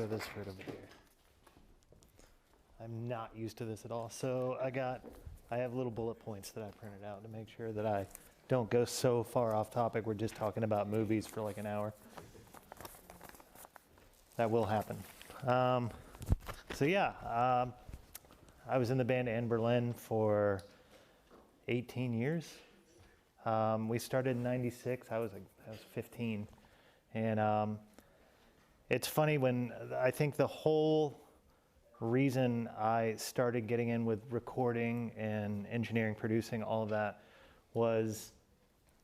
This fruit over here. I'm not used to this at all, so I have little bullet points that I printed out to make sure that I don't go so far off topic. We're just talking about movies for like an hour. That will happen. I was in the band Anberlin for 18 years. We started in '96. I was 15, and it's funny when I think the whole reason I started getting in with recording and engineering, producing, all of that was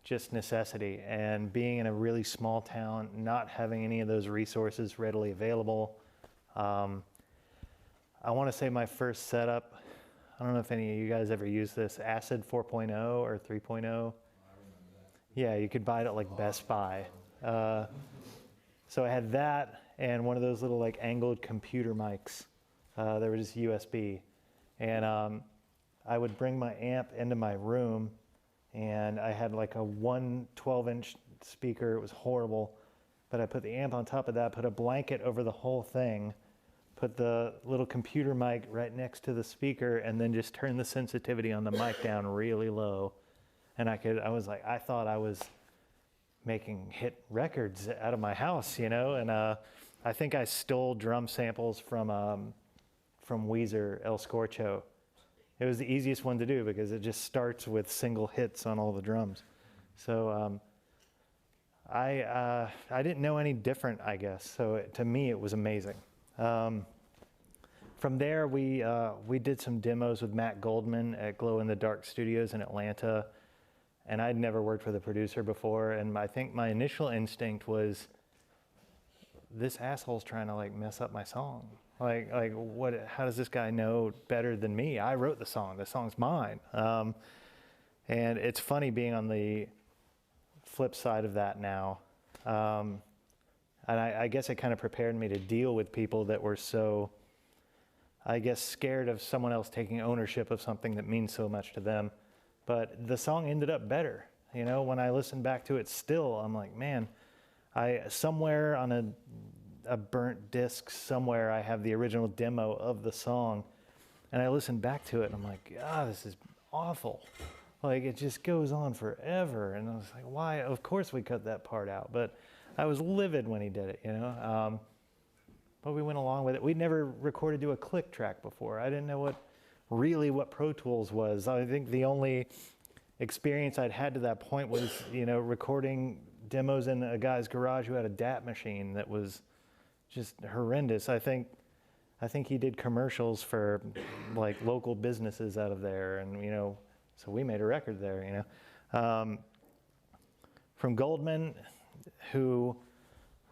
just necessity, and being in a really small town, not having any of those resources readily available. I want to say my first setup, I don't know if any of you guys ever used this, Acid 4.0 or 3.0. Yeah, you could buy it at like Best Buy. So I had that and one of those little like angled computer mics. They were just USB. And I would bring my amp into my room, and I had like a 12-inch speaker. It was horrible. But I put the amp on top of that, put a blanket over the whole thing, put the little computer mic right next to the speaker, and then just turn the sensitivity on the mic down really low. And I thought I was making hit records out of my house, you know, and I think I stole drum samples from Weezer, El Scorcho. It was the easiest one to do because it just starts with single hits on all the drums. So I didn't know any different, I guess. So to me, it was amazing. From there, we did some demos with Matt Goldman at Glow in the Dark Studios in Atlanta. And I'd never worked with a producer before, and I think my initial instinct was, this asshole's trying to like mess up my song. Like what? How does this guy know better than me? I wrote the song's mine. And it's funny being on the flip side of that now. And I guess it kind of prepared me to deal with people that were so, I guess, scared of someone else taking ownership of something that means so much to them. But the song ended up better. You know, when I listen back to it still, I'm like, man, somewhere on a burnt disc somewhere, I have the original demo of the song. And I listen back to it and I'm like, this is awful. Like, it just goes on forever. And I was like, why? Of course we cut that part out. But I was livid when he did it, you know. But we went along with it. We'd never recorded to a click track before. I didn't know what Pro Tools was. I think the only experience I'd had to that point was, you know, recording demos in a guy's garage who had a DAT machine that was just horrendous. I think he did commercials for like local businesses out of there, and you know, so we made a record there, you know. from Goldman, who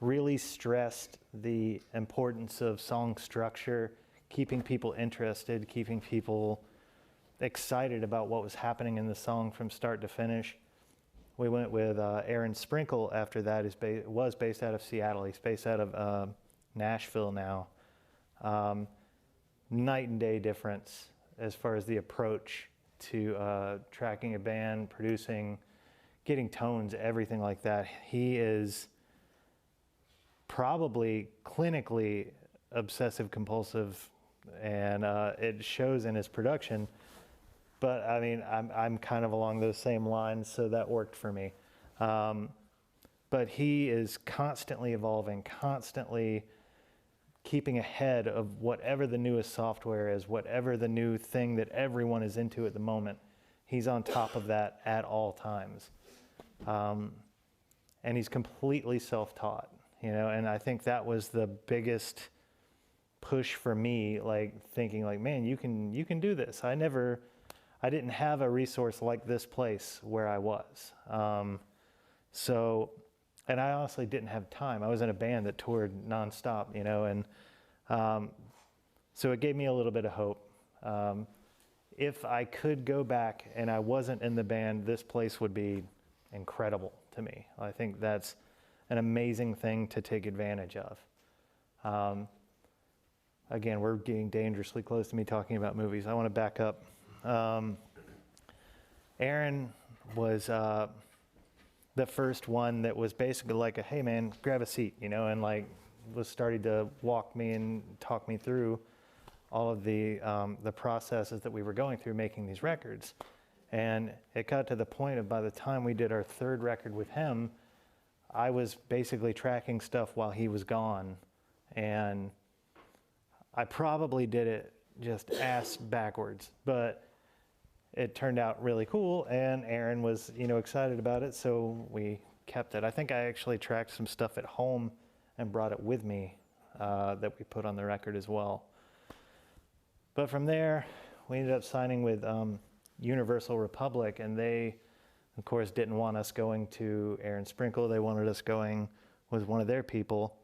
really stressed the importance of song structure, keeping people interested, keeping people excited about what was happening in the song from start to finish. We went with Aaron Sprinkle after that. Was based out of Seattle. He's based out of Nashville now. Night and day difference as far as the approach to tracking a band, producing, getting tones, everything like that. He is probably clinically obsessive compulsive, and it shows in his production. But I mean, I'm kind of along those same lines, so that worked for me. But he is constantly evolving, constantly keeping ahead of whatever the newest software is, whatever the new thing that everyone is into at the moment. He's on top of that at all times. And he's completely self-taught, you know, and I think that was the biggest push for me, like thinking like, man, you can do this. I didn't have a resource like this place where I was. And I honestly didn't have time. I was in a band that toured nonstop, you know, and so it gave me a little bit of hope. If I could go back and I wasn't in the band, this place would be incredible to me. I think that's an amazing thing to take advantage of. Again, we're getting dangerously close to me talking about movies. I want to back up. Aaron was the first one that was basically like a, hey man, grab a seat, you know, and like was starting to walk me and talk me through all of the processes that we were going through making these records. And it got to the point of by the time we did our third record with him, I was basically tracking stuff while he was gone. And I probably did it just ass backwards, but it turned out really cool, and Aaron was, you know, excited about it, so we kept it. I think I actually tracked some stuff at home and brought it with me that we put on the record as well. But from there, we ended up signing with Universal Republic, and they, of course, didn't want us going to Aaron Sprinkle. They wanted us going with one of their people,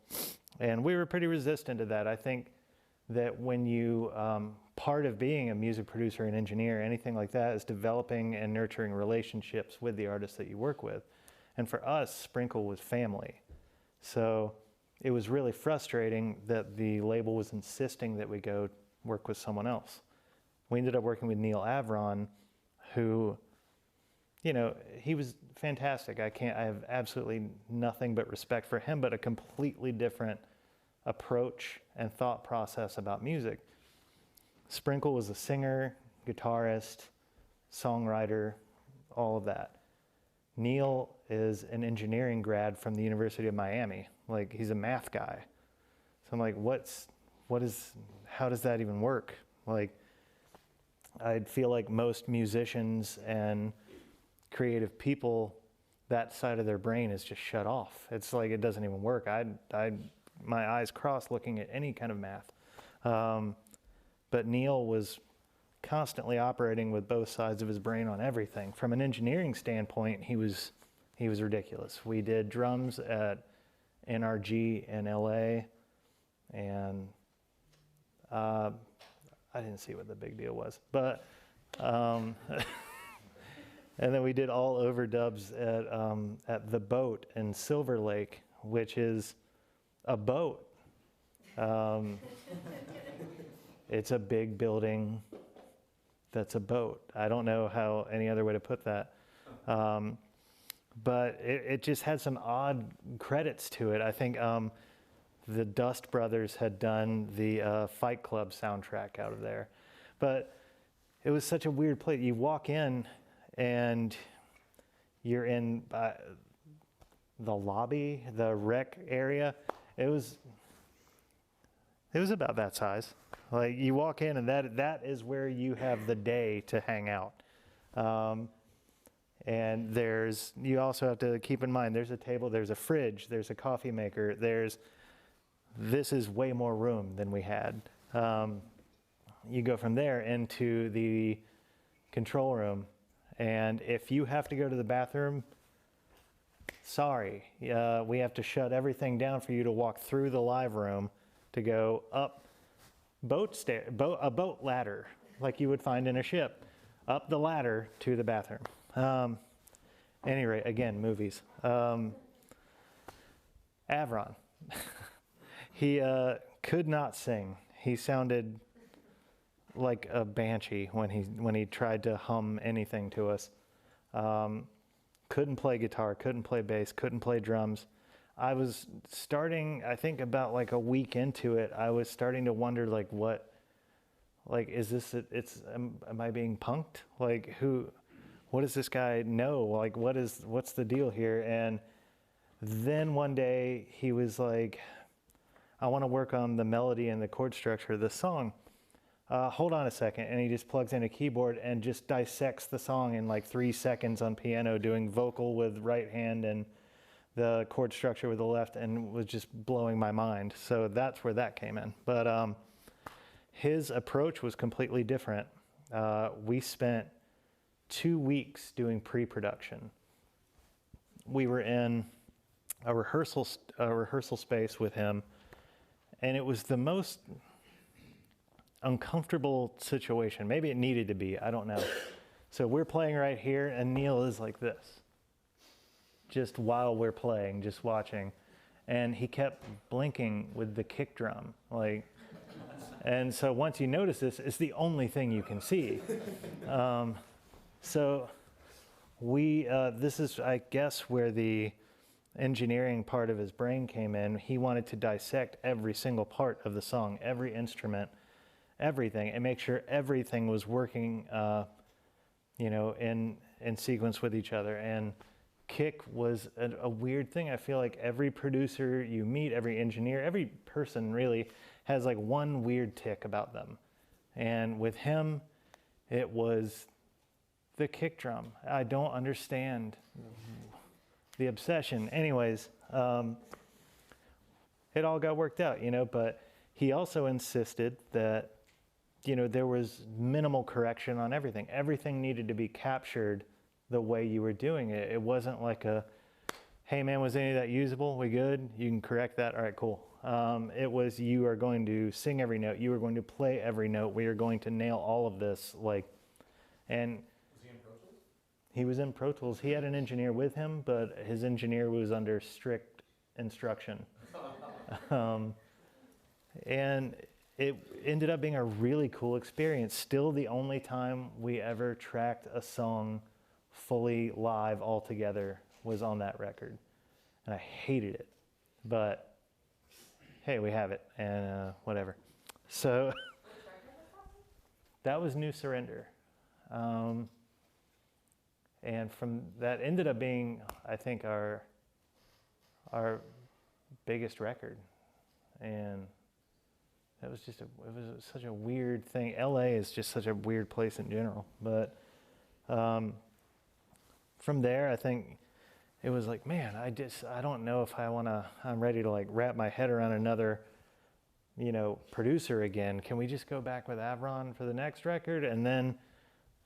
and we were pretty resistant to that. I think that when you, part of being a music producer and engineer, anything like that, is developing and nurturing relationships with the artists that you work with. And for us, Sprinkle was family. So it was really frustrating that the label was insisting that we go work with someone else. We ended up working with Neil Avron, who, you know, he was fantastic. I have absolutely nothing but respect for him, but a completely different approach and thought process about music. Sprinkle was a singer, guitarist, songwriter, all of that. Neil is an engineering grad from the University of Miami. Like, he's a math guy. So I'm like, how does that even work? Like, I'd feel like most musicians and creative people, that side of their brain is just shut off. It's like, it doesn't even work. My eyes crossed looking at any kind of math. But Neil was constantly operating with both sides of his brain on everything. From an engineering standpoint, he was ridiculous. We did drums at NRG in LA, and I didn't see what the big deal was. But and then we did all overdubs at the Boat in Silver Lake, which is a boat. It's a big building that's a boat. I don't know how any other way to put that. But it just had some odd credits to it. I think the Dust Brothers had done the Fight Club soundtrack out of there. But it was such a weird place. You walk in and you're in the lobby, the rec area. It was about that size. Like, you walk in and that is where you have the day to hang out. And you also have to keep in mind, there's a table, there's a fridge, there's a coffee maker, this is way more room than we had. You go from there into the control room, and if you have to go to the bathroom, sorry, we have to shut everything down for you to walk through the live room to go up a boat ladder, like you would find in a ship, up the ladder to the bathroom. Anyway, again, movies. Avron. He could not sing. He sounded like a banshee when he tried to hum anything to us. Couldn't play guitar, couldn't play bass, couldn't play drums. I was starting, I think about like a week into it, I was starting to wonder like is this, am I being punked? Like what does this guy know? Like what's the deal here? And then one day he was like, I want to work on the melody and the chord structure of the song. Hold on a second. And he just plugs in a keyboard and just dissects the song in like 3 seconds on piano, doing vocal with right hand and the chord structure with the left, and was just blowing my mind. So that's where that came in. But his approach was completely different. We spent 2 weeks doing pre-production. We were in a rehearsal space with him, and it was the most uncomfortable situation. Maybe it needed to be, I don't know. So we're playing right here, and Neil is like this, just while we're playing, just watching. And he kept blinking with the kick drum, and so once you notice this, it's the only thing you can see. So this is, I guess, where the engineering part of his brain came in. He wanted to dissect every single part of the song, every instrument, everything, and make sure everything was working, in sequence with each other. And kick was a weird thing. I feel like every producer you meet, every engineer, every person really has like one weird tick about them. And with him, it was the kick drum. I don't understand the obsession. Anyways, it all got worked out, but he also insisted that, there was minimal correction on everything. Everything needed to be captured the way you were doing it. It wasn't like hey man, was any of that usable? We good? You can correct that? All right, cool. It was, you are going to sing every note. You are going to play every note. We are going to nail all of this. And was he in Pro Tools? He was in Pro Tools. He had an engineer with him, but his engineer was under strict instruction. And it ended up being a really cool experience. Still the only time we ever tracked a song fully live all together was on that record. And I hated it, but hey, we have it, and whatever. So that was New Surrender. And from that ended up being, I think, our biggest record. And that was it was such a weird thing. LA is just such a weird place in general. But from there, I think it was like, man, I don't know if I'm ready to wrap my head around another, producer again. Can we just go back with Avron for the next record? And then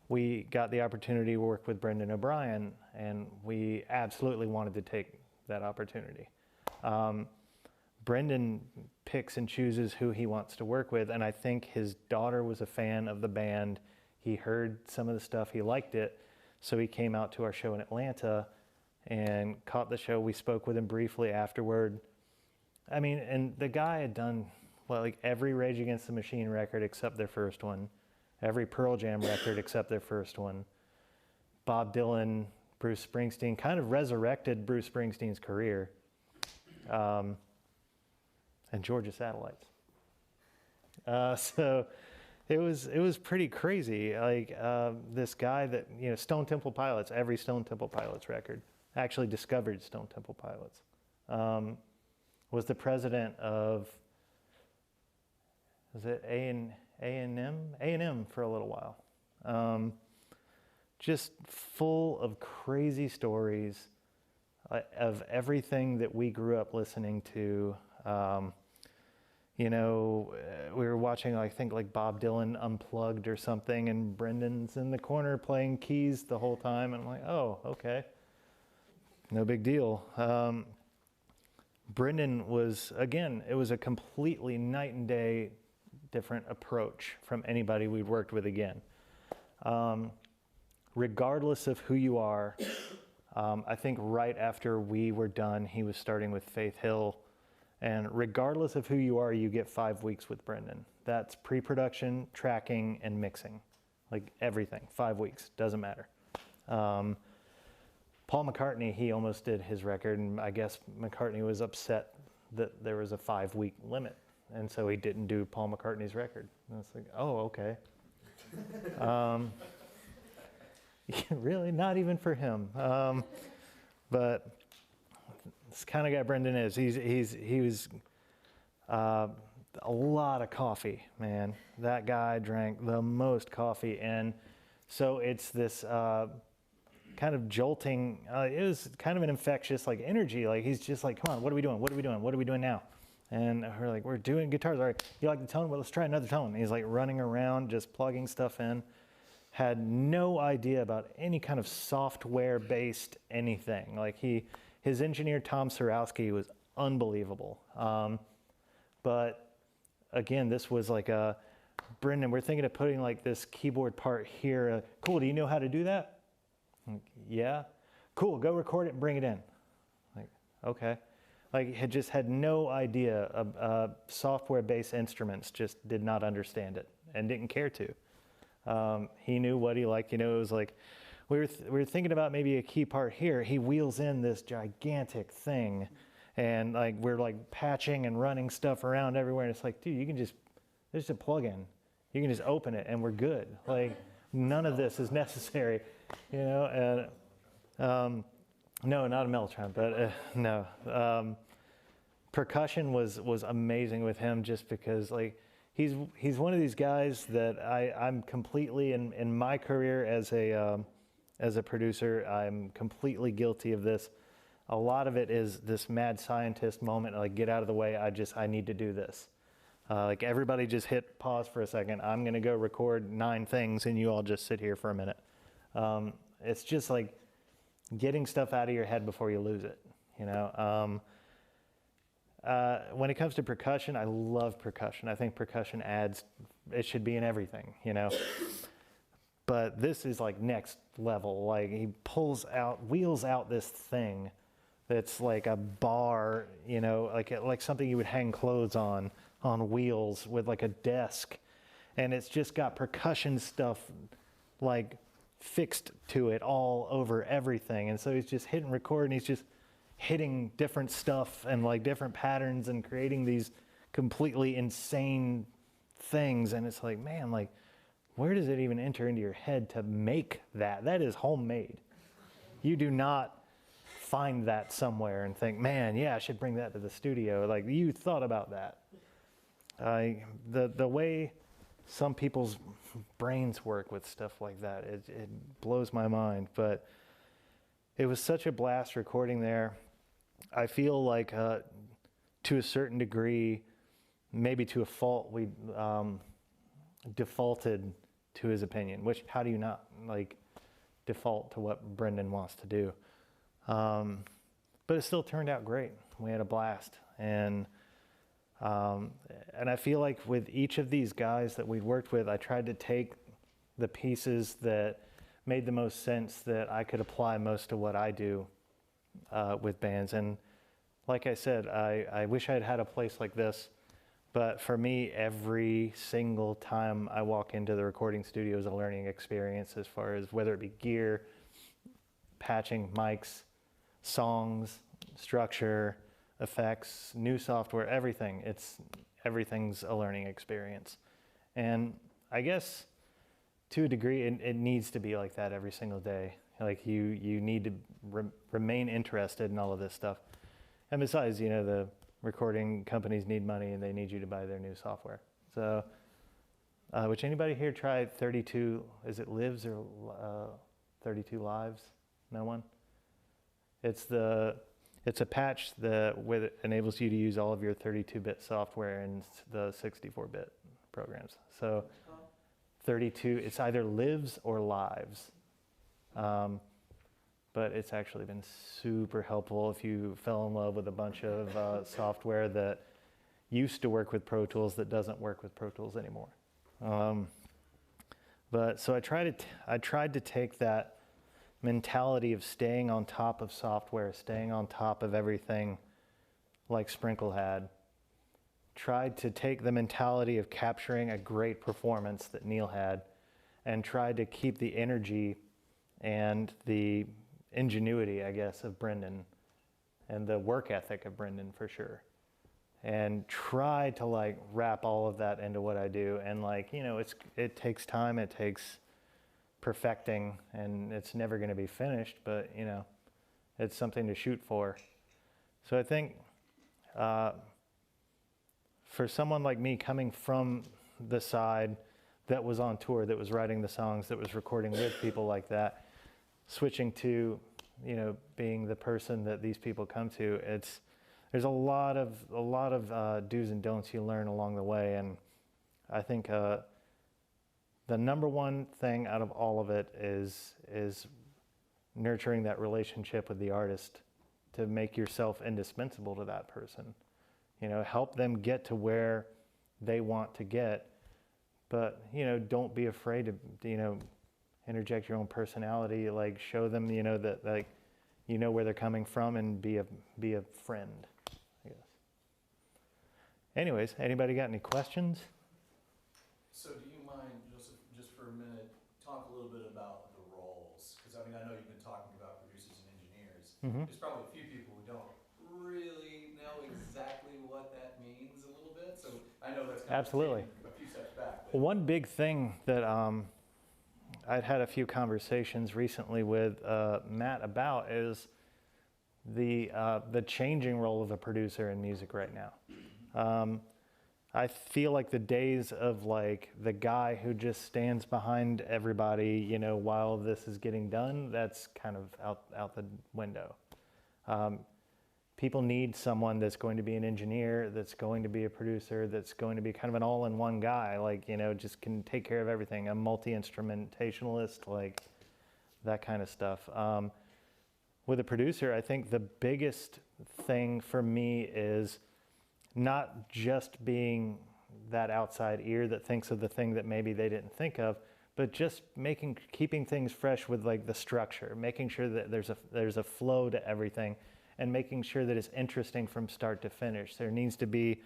we got the opportunity to work with Brendan O'Brien, and we absolutely wanted to take that opportunity. Brendan picks and chooses who he wants to work with, and I think his daughter was a fan of the band. He heard some of the stuff, he liked it, so he came out to our show in Atlanta and caught the show. We spoke with him briefly afterward. I mean, and the guy had done, every Rage Against the Machine record except their first one, every Pearl Jam record except their first one. Bob Dylan, Bruce Springsteen, kind of resurrected Bruce Springsteen's career. And Georgia Satellites. So it was pretty crazy. This guy that, Stone Temple Pilots, every Stone Temple Pilots record, actually discovered Stone Temple Pilots, was the president of, was it A&M? A&M for a little while. Just full of crazy stories of everything that we grew up listening to. We were watching, I think, Bob Dylan Unplugged or something, and Brendan's in the corner playing keys the whole time, and I'm like, oh, okay. No big deal. Brendan was, again, it was a completely night and day different approach from anybody we'd worked with again. Regardless of who you are, I think right after we were done, he was starting with Faith Hill. And regardless of who you are, you get 5 weeks with Brendan. That's pre-production, tracking, and mixing. Like everything, 5 weeks, doesn't matter. Paul McCartney, he almost did his record, and I guess McCartney was upset that there was a 5-week limit. And so he didn't do Paul McCartney's record. And it's like, oh, okay. Really, not even for him. But this kind of guy Brendan is. He was a lot of coffee, man. That guy drank the most coffee, and so it's this kind of jolting. It was kind of an infectious like energy. Like he's just like, come on, what are we doing? What are we doing? What are we doing now? And we're like, we're doing guitars. All right, you like the tone? Well, let's try another tone. And he's like running around, just plugging stuff in. Had no idea about any kind of software-based anything. Like his engineer, Tom Sorowski, was unbelievable. But again, this was like Brendan, we're thinking of putting like this keyboard part here. Cool, do you know how to do that? Like, yeah. Cool, go record it and bring it in. Like, okay. Like, had no idea of software-based instruments, just did not understand it and didn't care to. He knew what he liked. You know, it was like, we were thinking about maybe a key part here. He wheels in this gigantic thing, and like we're like patching and running stuff around everywhere. And it's like, dude, there's a plug-in. You can just open it, and we're good. Like, none of this is necessary, you know. And no, not a Mellotron, but no. Percussion was amazing with him, just because like he's one of these guys that I'm completely in my career as a producer, I'm completely guilty of this. A lot of it is this mad scientist moment, like get out of the way, I need to do this. Like everybody just hit pause for a second. I'm gonna go record 9 things and you all just sit here for a minute. It's just like getting stuff out of your head before you lose it, you know? When it comes to percussion, I love percussion. I think percussion it should be in everything, you know? But this is like next level. Like he wheels out this thing that's like a bar, you know, like something you would hang clothes on wheels with like a desk. And it's just got percussion stuff like fixed to it all over everything. And so he's just hitting record and he's just hitting different stuff and like different patterns and creating these completely insane things. And it's like, man, like, where does it even enter into your head to make that? That is homemade. You do not find that somewhere and think, man, yeah, I should bring that to the studio. Like, you thought about that. The way some people's brains work with stuff like that, it blows my mind. But it was such a blast recording there. I feel like to a certain degree, maybe to a fault, we defaulted to his opinion, which how do you not like default to what Brendan wants to do? But it still turned out great. We had a blast. And I feel like with each of these guys that we worked with, I tried to take the pieces that made the most sense that I could apply most to what I do with bands. And like I said, I wish I had had a place like this. But for me, every single time I walk into the recording studio is a learning experience, as far as whether it be gear, patching, mics, songs, structure, effects, new software, everything. Everything's a learning experience. And I guess to a degree, it needs to be like that every single day. Like you need to remain interested in all of this stuff. And besides, you know, the recording companies need money and they need you to buy their new software. So, which anybody here try 32, is it Lives or 32 Lives? No one? It's a patch that enables you to use all of your 32-bit software in the 64-bit programs. So 32, it's either Lives or Lives. but it's actually been super helpful if you fell in love with a bunch of software that used to work with Pro Tools that doesn't work with Pro Tools anymore. But so I tried to take that mentality of staying on top of software, staying on top of everything like Sprinkle had, tried to take the mentality of capturing a great performance that Neil had, and tried to keep the energy and the ingenuity, I guess, of Brendan, and the work ethic of Brendan for sure. And try to like wrap all of that into what I do. And like, you know, it takes time, it takes perfecting, and it's never going to be finished, but you know, it's something to shoot for. So I think for someone like me coming from the side that was on tour, that was writing the songs, that was recording with people like that, switching to, you know, being the person that these people come to, there's a lot of do's and don'ts you learn along the way. And I think the number one thing out of all of it is nurturing that relationship with the artist to make yourself indispensable to that person. You know, help them get to where they want to get, but, you know, don't be afraid to, you know, interject your own personality, like show them, you know, that like, you know where they're coming from, and be a friend, I guess. Anyways, anybody got any questions? So do you mind, Joseph, just for a minute, talk a little bit about the roles? Because I mean, I know you've been talking about producers and engineers. Mm-hmm. There's probably a few people who don't really know exactly what that means a little bit. So I know that's kind Absolutely. of a few steps back. But One big thing that I'd had a few conversations recently with Matt about is the changing role of a producer in music right now. I feel like the days of like the guy who just stands behind everybody, you know, while this is getting done, that's kind of out the window. People need someone that's going to be an engineer, that's going to be a producer, that's going to be kind of an all-in-one guy, like, you know, just can take care of everything, a multi-instrumentalist, like that kind of stuff. With a producer, I think the biggest thing for me is not just being that outside ear that thinks of the thing that maybe they didn't think of, but just keeping things fresh with like the structure, making sure that there's a flow to everything, and making sure that it's interesting from start to finish. There needs to be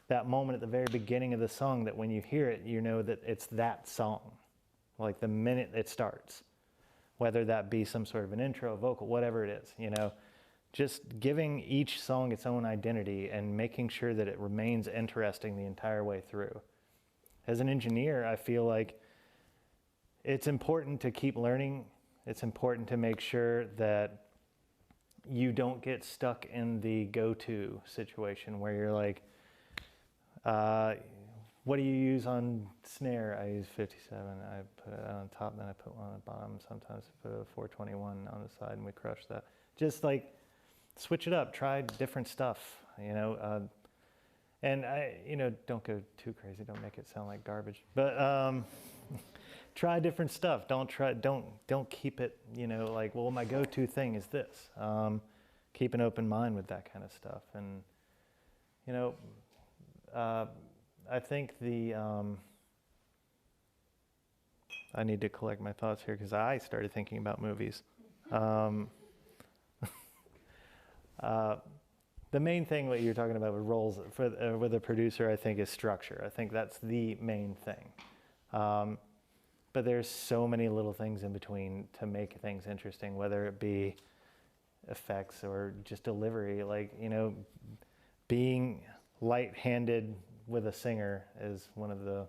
that moment at the very beginning of the song that when you hear it, you know that it's that song, like the minute it starts, whether that be some sort of an intro, vocal, whatever it is, you know, just giving each song its own identity and making sure that it remains interesting the entire way through. As an engineer, I feel like it's important to keep learning. It's important to make sure that you don't get stuck in the go-to situation where you're like, what do you use on snare? I use 57. I put it on top, then I put one on the bottom. Sometimes I put a 421 on the side, and we crush that. Just like switch it up, try different stuff, you know. And don't go too crazy. Don't make it sound like garbage. But try different stuff. Don't keep it, you know, like, well, my go-to thing is this. Keep an open mind with that kind of stuff. And, you know, I think I need to collect my thoughts here because I started thinking about movies. The main thing what you're talking about with roles with a producer, I think, is structure. I think that's the main thing. But there's so many little things in between to make things interesting, whether it be effects or just delivery. Like, you know, being light-handed with a singer is one of the,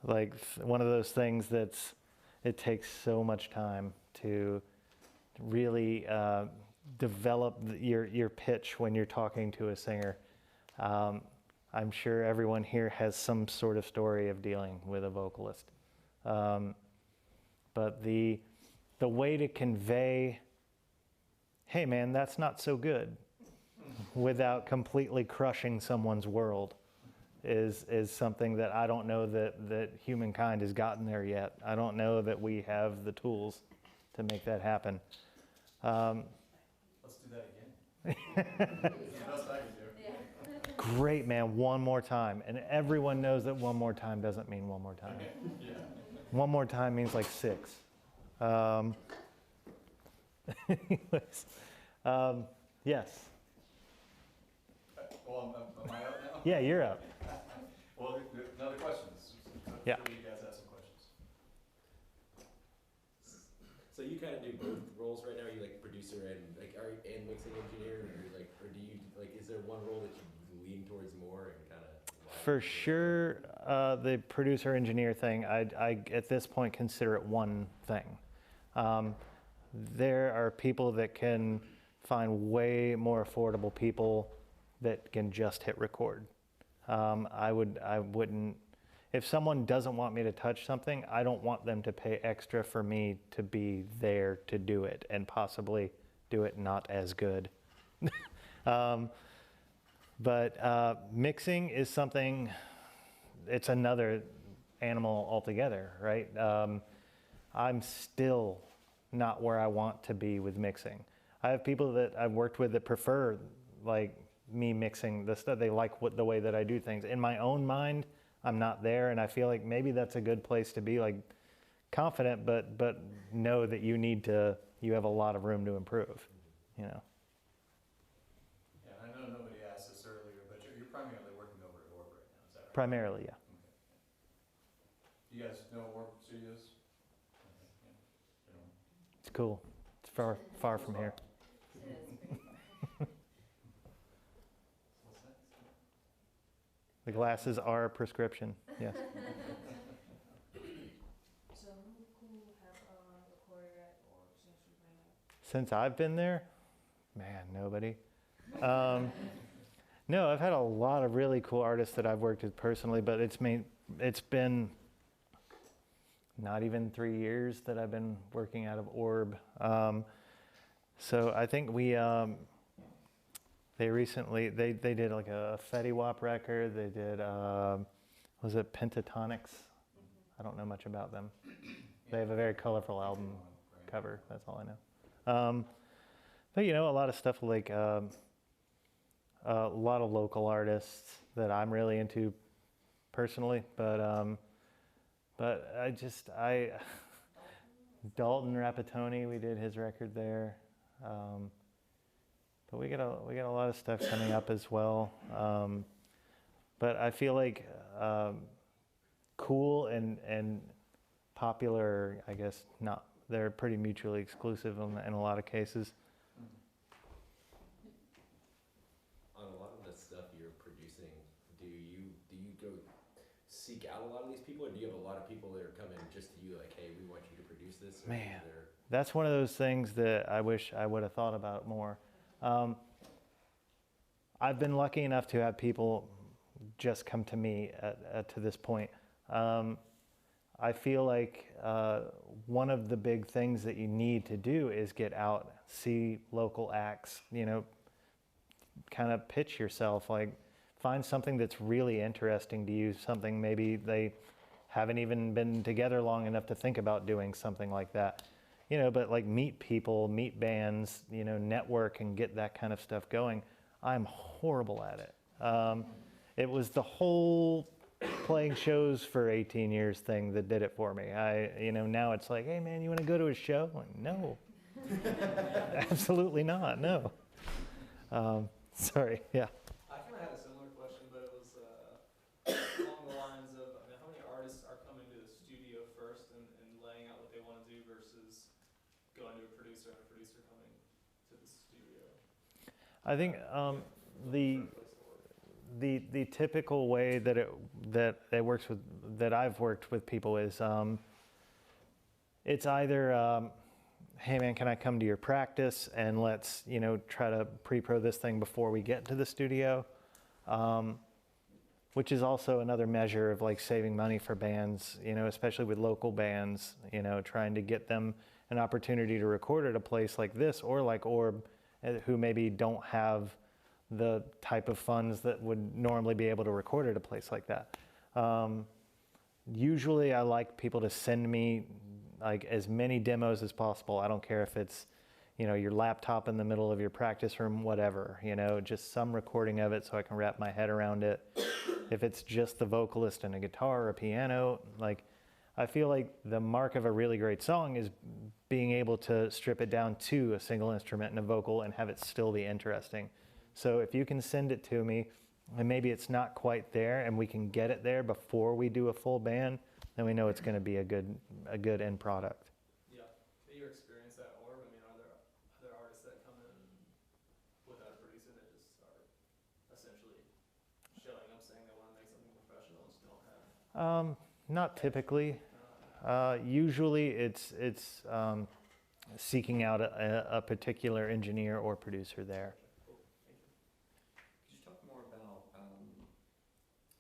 like, one of those things it takes so much time to really develop your pitch when you're talking to a singer. I'm sure everyone here has some sort of story of dealing with a vocalist. But the way to convey, hey man, that's not so good, without completely crushing someone's world is something that I don't know that humankind has gotten there yet. I don't know that we have the tools to make that happen. Let's do that again. That's the best I can do. Great, man, one more time. And everyone knows that one more time doesn't mean one more time. Yeah. One more time means like 6. Anyways, yes. Well, am I up now? Yeah, you're up. Well, another questions. Yeah. I'm sure you guys have some questions. So you kind of do both roles right now? Are you like producer and and mixing engineer, or do you like? Is there one role that you lean towards more and kind of? For sure, the producer engineer thing, I at this point consider it one thing. There are people that can find way more affordable people that can just hit record. I wouldn't, if someone doesn't want me to touch something, I don't want them to pay extra for me to be there to do it and possibly do it not as good. But mixing is something, it's another animal altogether, right? I'm still not where I want to be with mixing. I have people that I've worked with that prefer like me mixing the stuff. They like the way that I do things. In my own mind, I'm not there, and I feel like maybe that's a good place to be, like confident, but know that you have a lot of room to improve, you know. Yeah, I know nobody asked this earlier, but you're primarily working over at Orb right now, is that right? Primarily, yeah. Okay. You guys know Orb Studios? Okay, yeah. It's cool. It's far from here. What's that? The glasses are a prescription, yes. So who have recorded at Orb since you've been there? Since I've been there, man, nobody. No, I've had a lot of really cool artists that I've worked with personally, but it's been not even 3 years that I've been working out of Orb. So I think they recently, they did like a Fetty Wap record. They did, was it Pentatonics? I don't know much about them. They have a very colorful album cover, that's all I know. But you know, a lot of stuff like a lot of local artists that I'm really into personally, but Dalton Rapatoni, we did his record there. But we got a lot of stuff coming up as well. But I feel like cool and popular, I guess not. They're pretty mutually exclusive in a lot of cases. On a lot of the stuff you're producing, do you go seek out a lot of these people, or do you have a lot of people that are coming just to you like, hey, we want you to produce this? Man, that's one of those things that I wish I would have thought about more. I've been lucky enough to have people just come to me to this point. I feel like one of the big things that you need to do is get out, see local acts, you know, kind of pitch yourself, like find something that's really interesting to you, something maybe they haven't even been together long enough to think about doing something like that. You know, but like meet people, meet bands, you know, network and get that kind of stuff going. I'm horrible at it. It was the whole playing shows for 18 years thing that did it for me. You know, now it's like, hey man, you want to go to a show? Like, no, absolutely not, no. Sorry, yeah. I kind of had a similar question, but it was along the lines of, I mean, how many artists are coming to the studio first and laying out what they want to do versus going to a producer and a producer coming to the studio? I think the typical way that it works with, that I've worked with people is it's either hey man, can I come to your practice and let's, you know, try to pre-pro this thing before we get to the studio, which is also another measure of like saving money for bands, you know, especially with local bands, you know, trying to get them an opportunity to record at a place like this or like Orb, who maybe don't have the type of funds that would normally be able to record at a place like that. Usually I like people to send me like as many demos as possible. I don't care if it's, your laptop in the middle of your practice room, whatever, just some recording of it so I can wrap my head around it. If it's just the vocalist and a guitar or a piano, like, I feel like the mark of a really great song is being able to strip it down to a single instrument and a vocal and have it still be interesting. So if you can send it to me, and maybe it's not quite there and we can get it there before we do a full band, then we know it's going to be a good end product. Yeah. In your experience at Orb, I mean, are there other artists that come in without a producer that just are essentially showing up saying they want to make something professional and just don't have? Not typically. Usually it's seeking out a particular engineer or producer there. Cool. Thank you. Could you talk more about how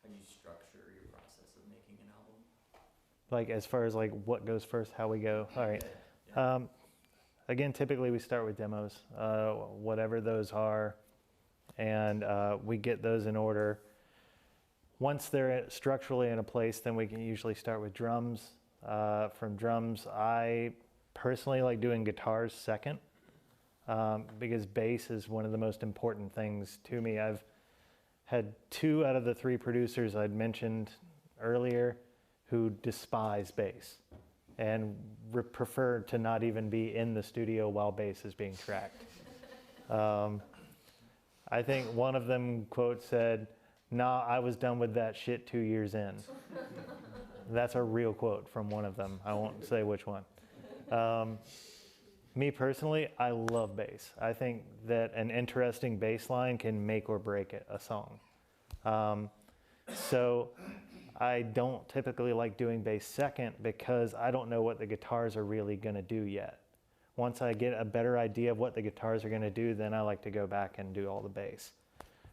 you structure your process of making an album? Like as far as like what goes first, how we go. All right. Yeah. Again, typically we start with demos, whatever those are, and we get those in order. Once they're structurally in a place, then we can usually start with drums. From drums, I personally like doing guitars second, because bass is one of the most important things to me. I've had 2 out of the 3 producers I'd mentioned earlier who despise bass and prefer to not even be in the studio while bass is being tracked. I think one of them, quote, said, "Nah, I was done with that shit 2 years in." That's a real quote from one of them. I won't say which one. Me personally, I love bass. I think that an interesting bass line can make or break a song. So I don't typically like doing bass second because I don't know what the guitars are really going to do yet. Once I get a better idea of what the guitars are going to do, then I like to go back and do all the bass.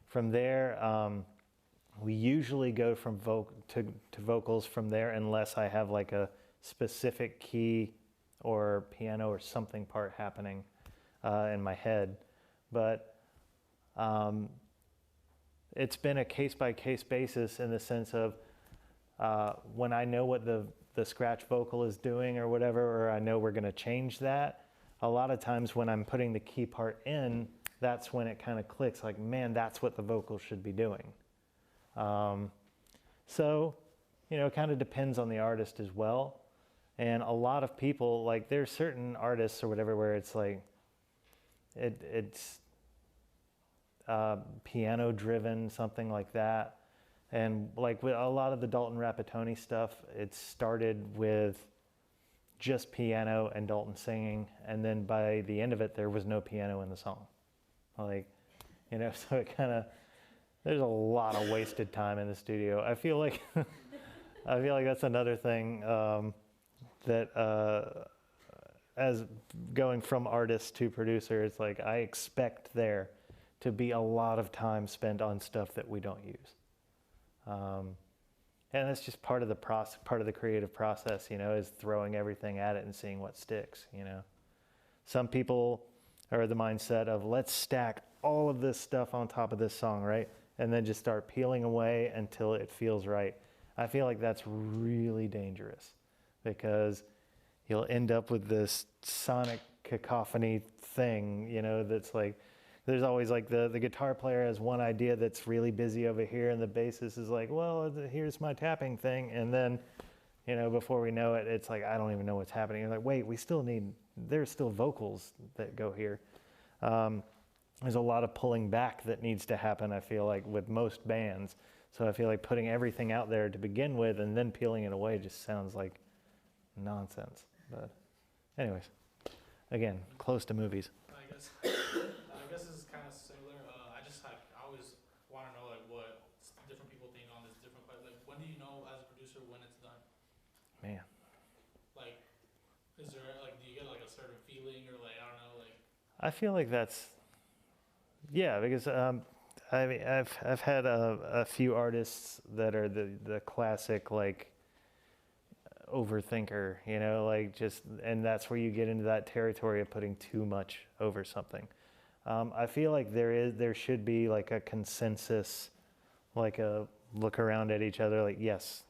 From there, we usually go from to vocals from there unless I have like a specific key or piano or something part happening in my head. But it's been a case-by-case basis in the sense of when I know what the scratch vocal is doing or whatever, or I know we're going to change that, a lot of times when I'm putting the key part in, that's when it kind of clicks, like, man, that's what the vocal should be doing. So, it kind of depends on the artist as well. And a lot of people, like, there's certain artists or whatever where it's like, it's piano driven, something like that. And like with a lot of the Dalton Rapatoni stuff, it started with just piano and Dalton singing. And then by the end of it, there was no piano in the song. Like, so it kind of, there's a lot of wasted time in the studio. I feel like that's another thing that as going from artist to producer, it's like I expect there to be a lot of time spent on stuff that we don't use. And that's just part of the creative process, is throwing everything at it and seeing what sticks, Some people are the mindset of let's stack all of this stuff on top of this song, right? And then just start peeling away until it feels right. I feel like that's really dangerous because you'll end up with this sonic cacophony thing, that's like, there's always like the guitar player has one idea that's really busy over here and the bassist is like, well, here's my tapping thing. And then, before we know it, it's like, I don't even know what's happening. You're like, wait, there's still vocals that go here. There's a lot of pulling back that needs to happen, I feel like, with most bands. So I feel like putting everything out there to begin with and then peeling it away just sounds like nonsense. But anyways, again, close to movies. I guess this is kind of similar. I always want to know like what different people think on this different part. Like, when do you know as a producer when it's done? Man. Like, is there like, do you get like a certain feeling or like, I don't know, like? I feel like that's, yeah, because I mean, I've had a few artists that are the classic like overthinker, like just, and that's where you get into that territory of putting too much over something. I feel like there should be like a consensus, like a look around at each other, like, yes,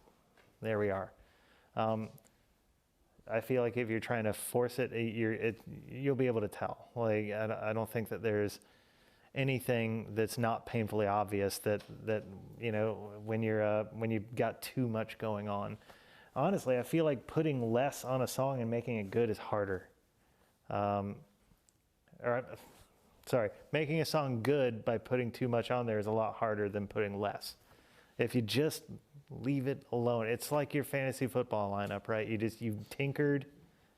there we are. I feel like if you're trying to force it, you'll be able to tell. Like, I don't think that there's anything that's not painfully obvious that you know, when you've got too much going on. Honestly, I feel like putting less on a song and making it good is harder. Sorry, making a song good by putting too much on there is a lot harder than putting less. If you just leave it alone, it's like your fantasy football lineup, right? You've tinkered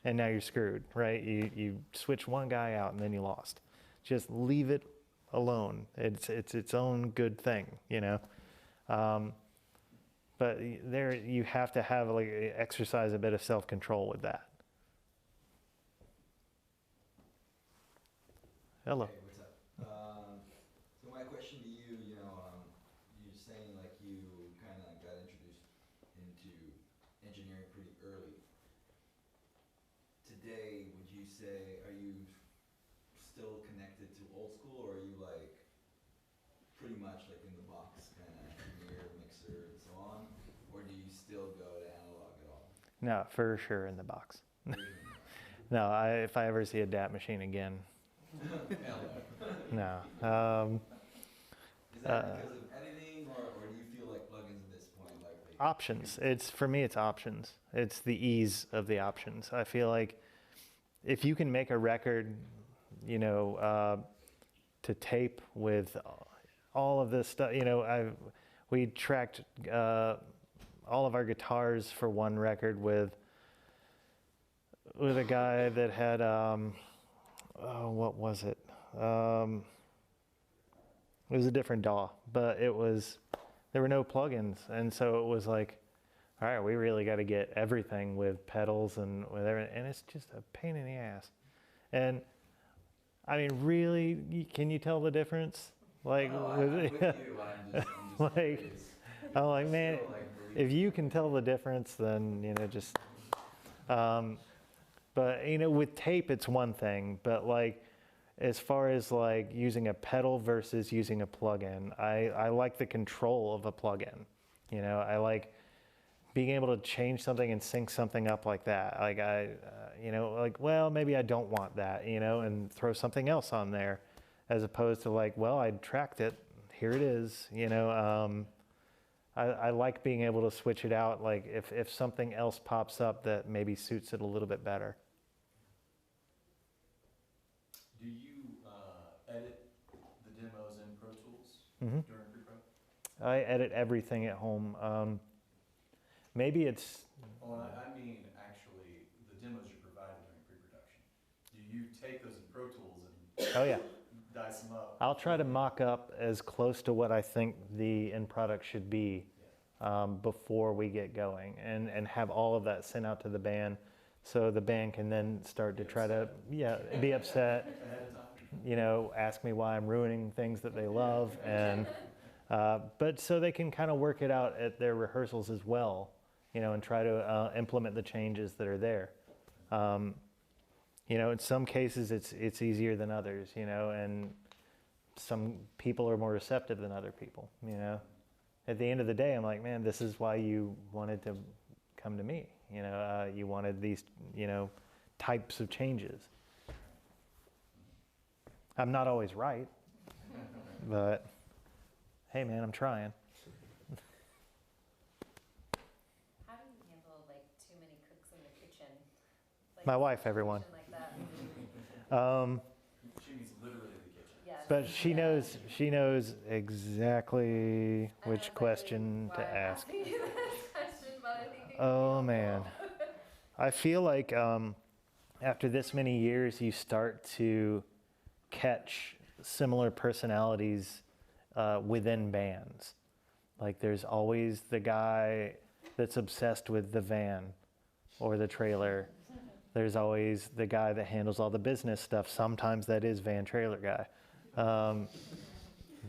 and now you're screwed, right? You switch one guy out and then you lost. Just leave it alone. It's its own good thing, you know? But there you have to have, like, exercise a bit of self-control with that. Hello. Hey, what's up? So my question to you, you're saying like you kind of got introduced into engineering pretty early. Today, would you say, are you still connected to old school, or are you like pretty much like in the box kind of engineer, mixer, and so on? Or do you still go to analog at all? No, for sure in the box. No, if I ever see a DAT machine again, no. Is that because of editing, or do you feel like plugins at this point, like Options. For me, it's options. It's the ease of the options. I feel like if you can make a record, you know, to tape with all of this stuff, you know, we tracked all of our guitars for one record with a guy that had what was it? It was a different DAW, but there were no plugins, and so it was like, all right, we really got to get everything with pedals and with everything, and it's just a pain in the ass. And I mean, really, can you tell the difference? Like, I'm with you. I'm just like, curious. I'm like, man, if you can tell the difference, then, you know, just. But, you know, with tape, it's one thing. But, like, as far as, like, using a pedal versus using a plugin, I like the control of a plugin. You know, I like being able to change something and sync something up like that. Like, you know, like, well, maybe I don't want that, you know, and throw something else on there. As opposed to, like, well, I tracked it. Here it is, you know. I like being able to switch it out, like, if something else pops up that maybe suits it a little bit better. Do you edit the demos in Pro Tools Mm-hmm. during pre-pro? I edit everything at home. Maybe it's. Well, I mean, actually, the demos you provided during pre-production. Do you take those in Pro Tools and Oh yeah. dice them up? I'll try to mock up as close to what I think the end product should be before we get going, and have all of that sent out to the band, so the band can then start to try to be upset. Ahead of time? You know, ask me why I'm ruining things that they love, and but so they can kind of work it out at their rehearsals as well, you know, and try to implement the changes that are there. You know, in some cases it's easier than others, you know, and some people are more receptive than other people, you know. At the end of the day, I'm like, man, this is why you wanted to come to me, you know. You wanted these, you know, types of changes. I'm not always right, but hey, man, I'm trying. How do you handle, like, too many cooks in the kitchen? Like, My wife, everyone. Like that? She means literally the kitchen. Yes. But she knows exactly which question to ask. I think Oh man, I feel like after this many years, you start to catch similar personalities within bands. Like, there's always the guy that's obsessed with the van or the trailer. There's always the guy that handles all the business stuff. Sometimes that is van trailer guy.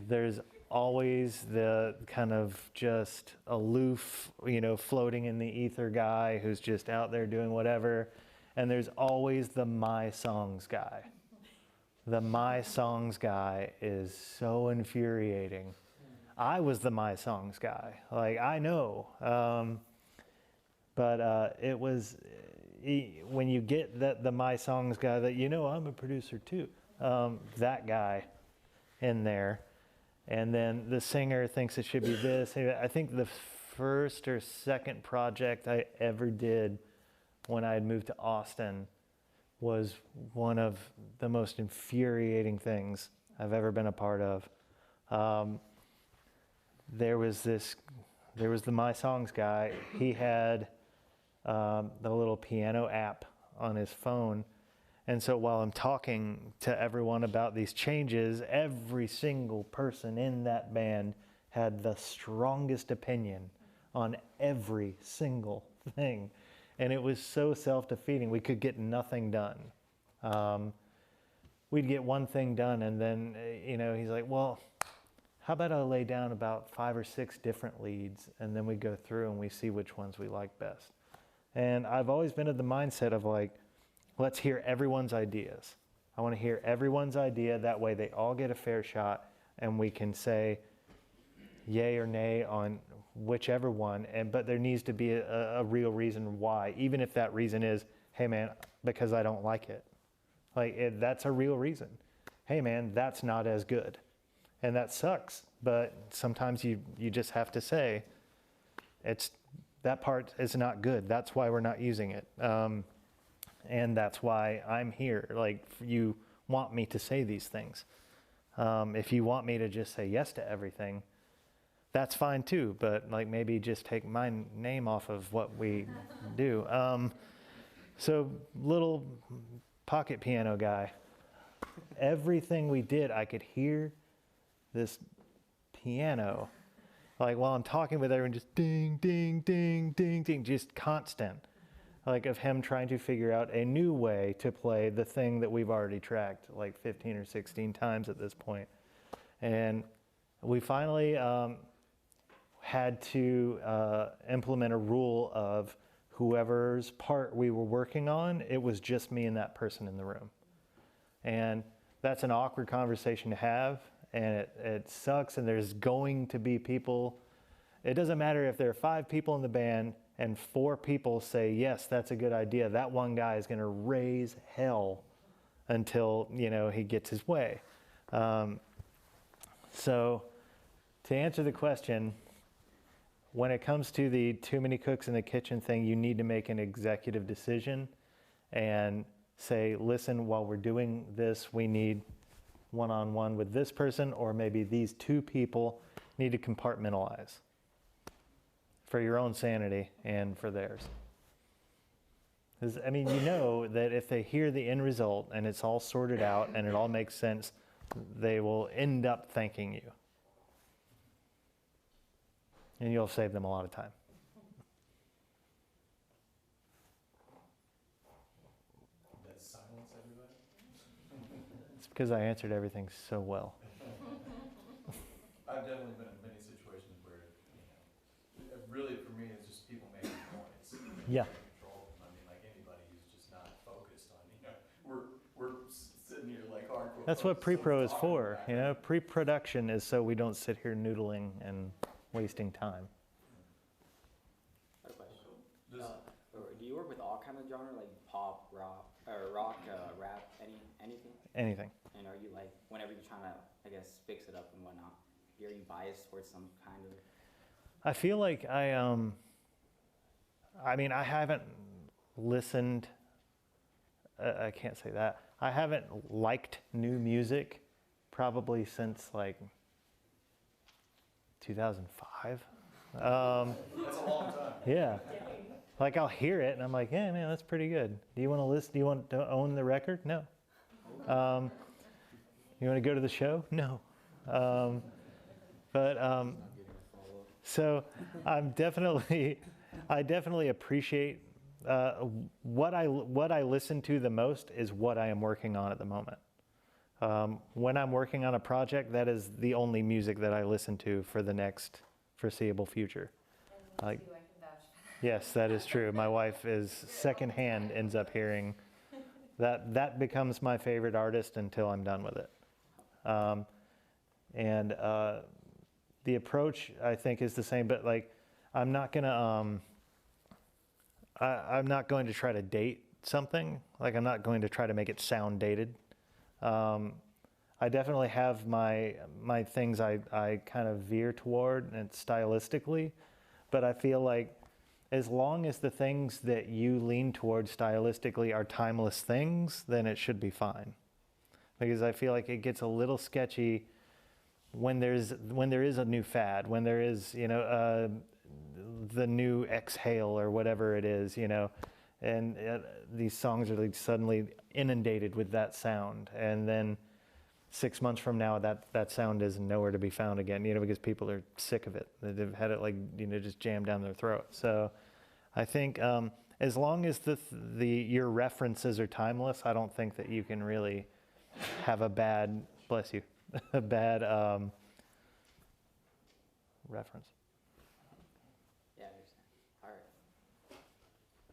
There's always the kind of just aloof, you know, floating in the ether guy who's just out there doing whatever. And there's always the My Songs guy. The My Songs guy is so infuriating. I was the My Songs guy. Like, I know. But it was, when you get the My Songs guy that, I'm a producer too, that guy in there, and then the singer thinks it should be this. I think the first or second project I ever did when I had moved to Austin was one of the most infuriating things I've ever been a part of. There was the My Songs guy. He had the little piano app on his phone. And so while I'm talking to everyone about these changes, every single person in that band had the strongest opinion on every single thing. And it was so self-defeating. We could get nothing done. We'd get one thing done, and then, he's like, well, how about I lay down about 5 or 6 different leads, and then we go through and we see which ones we like best. And I've always been of the mindset of like, let's hear everyone's ideas. I want to hear everyone's idea. That way they all get a fair shot, and we can say yay or nay on whichever one. But there needs to be a real reason why, even if that reason is, hey man, because I don't like it. That's a real reason. Hey man, that's not as good. And that sucks, but sometimes you just have to say, that part is not good. That's why we're not using it. And that's why I'm here. You want me to say these things. If you want me to just say yes to everything, that's fine too, but maybe just take my name off of what we do. So little pocket piano guy, everything we did, I could hear this piano, while I'm talking with everyone, just ding, ding, ding, ding, ding, just constant, of him trying to figure out a new way to play the thing that we've already tracked 15 or 16 times at this point. And we finally had to implement a rule of whoever's part we were working on, it was just me and that person in the room. And that's an awkward conversation to have, and it sucks, and there's going to be people. It doesn't matter if there are 5 people in the band and 4 people say, yes, that's a good idea. That one guy is going to raise hell until, he gets his way. So to answer the question, when it comes to the too many cooks in the kitchen thing, you need to make an executive decision and say, listen, while we're doing this, we need one-on-one with this person, or maybe these 2 people need to compartmentalize for your own sanity and for theirs. That if they hear the end result and it's all sorted out and it all makes sense, they will end up thanking you. And you'll save them a lot of time. That's silence, everybody? It's because I answered everything so well. I've definitely been in many situations where, really for me, it's just people making noise. Yeah. Control. Anybody who's just not focused on, we're sitting here hardcore. That's what pre-pro is for. About. Pre-production is so we don't sit here noodling and wasting time. I have a question. This- Do you work with all kind of genre, like pop, rock, rap, anything? Anything. And are you whenever you're trying to, fix it up and whatnot, are you biased towards some kind of? I feel like I haven't listened, I can't say that. I haven't liked new music probably since 2005. That's a long time. Yeah. I'll hear it and I'm like, yeah, man, that's pretty good. Do you want to listen? Do you want to own the record? No. You want to go to the show? No. So I definitely appreciate what I listen to the most is what I am working on at the moment. When I'm working on a project, that is the only music that I listen to for the next foreseeable future. And me too, I can vouch for that. Yes, that is true. My wife is secondhand ends up hearing that becomes my favorite artist until I'm done with it. The approach I think is the same, but I'm not gonna I'm not going to try to date something. Like, I'm not going to try to make it sound dated. I definitely have my things I kind of veer toward, and stylistically, but I feel like as long as the things that you lean toward stylistically are timeless things, then it should be fine. Because I feel like it gets a little sketchy when there is a new fad, when there is, you know, the new exhale or whatever it is, you know, and these songs are like suddenly inundated with that sound, and then 6 months from now, that sound is nowhere to be found again, you know, because people are sick of it. They've had it, like, you know, just jammed down their throat. So I think as long as your references are timeless, I don't think that you can really have a bad, bless you, a bad reference. Yeah, I understand. All right.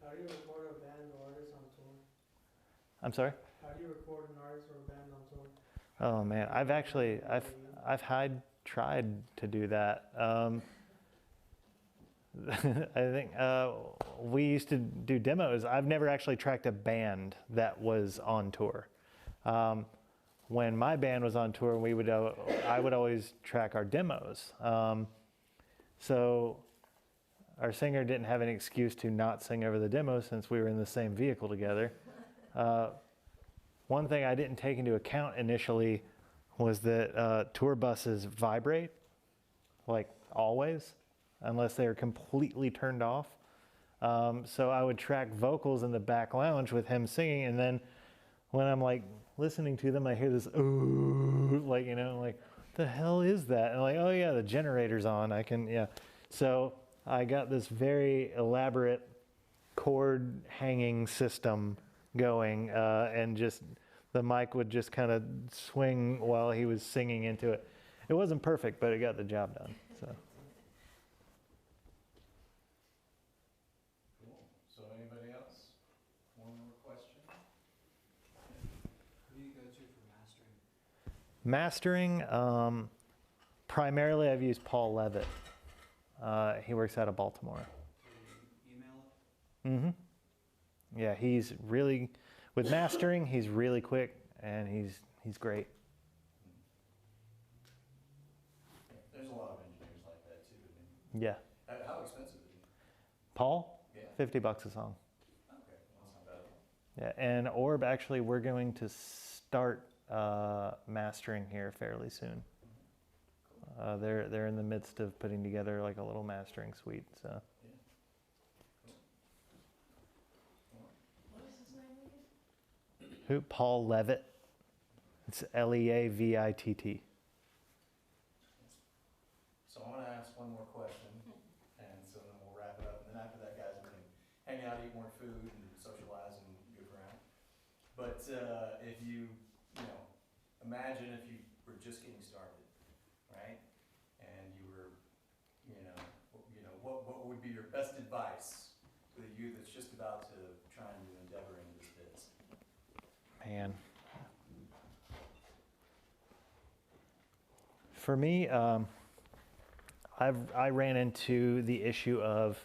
How do you record a band or artist on tour? I'm sorry? How do you record an artist or a band on tour? Oh man, I've tried to do that. I think we used to do demos. I've never actually tracked a band that was on tour. When my band was on tour, I would always track our demos. So our singer didn't have any excuse to not sing over the demo since we were in the same vehicle together. One thing I didn't take into account initially was that tour buses vibrate, like always, unless they are completely turned off. So I would track vocals in the back lounge with him singing, and then when I'm like listening to them, I hear this ooh, like, you know, like, the hell is that? And I'm like, oh yeah, the generator's on. Yeah. So I got this very elaborate cord hanging system going, and just the mic would just kind of swing while he was singing into it. It wasn't perfect, but it got the job done. So. Cool. So anybody else? One more question? Who do you go to for mastering? Mastering, primarily I've used Paul Levitt. He works out of Baltimore. Email it? Mm-hmm. Yeah, he's really, with mastering, he's really quick, and he's great. There's a lot of engineers like that too. I mean, Yeah. how expensive is he? Paul? Yeah. $50 a song. Okay, well, that's not bad. Yeah, and Orb, actually, we're going to start mastering here fairly soon. They're in the midst of putting together like a little mastering suite. So. What is his name again? Who? Paul Levitt. It's Leavitt. So I'm gonna ask one more question, and so then we'll wrap it up. And then after that, guys, we can hang out, eat more food, and socialize and goof around. But if you know, imagine if you were just getting started, right? And you were, what would be your best advice to the youth that's just about to try and endeavor into this biz? Man. For me, I ran into the issue of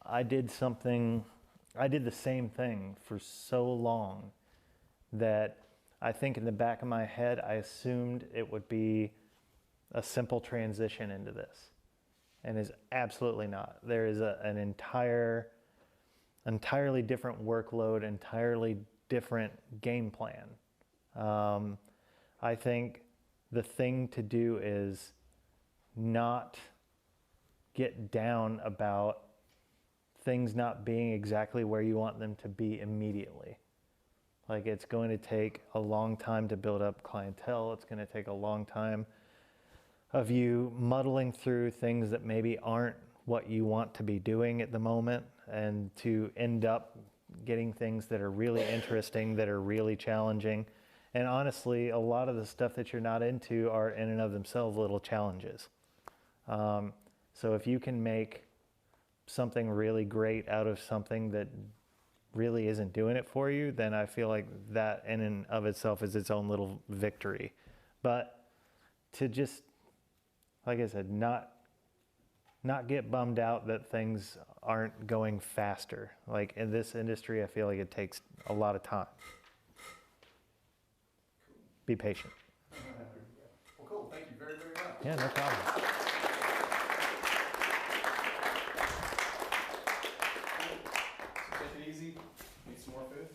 I did the same thing for so long that I think in the back of my head, I assumed it would be a simple transition into this, and is absolutely not. There is an entirely different workload, entirely different game plan. I think the thing to do is not get down about things not being exactly where you want them to be immediately. Like, it's going to take a long time to build up clientele. It's going to take a long time of you muddling through things that maybe aren't what you want to be doing at the moment, and to end up getting things that are really interesting, that are really challenging. And honestly, a lot of the stuff that you're not into are in and of themselves little challenges. So if you can make something really great out of something that really isn't doing it for you, then I feel like that in and of itself is its own little victory. But to just, like I said, not not get bummed out that things aren't going faster. Like in this industry, I feel like it takes a lot of time. Be patient. Well, cool. Thank you very, very much. Yeah, no problem. So take it easy. Need some more food?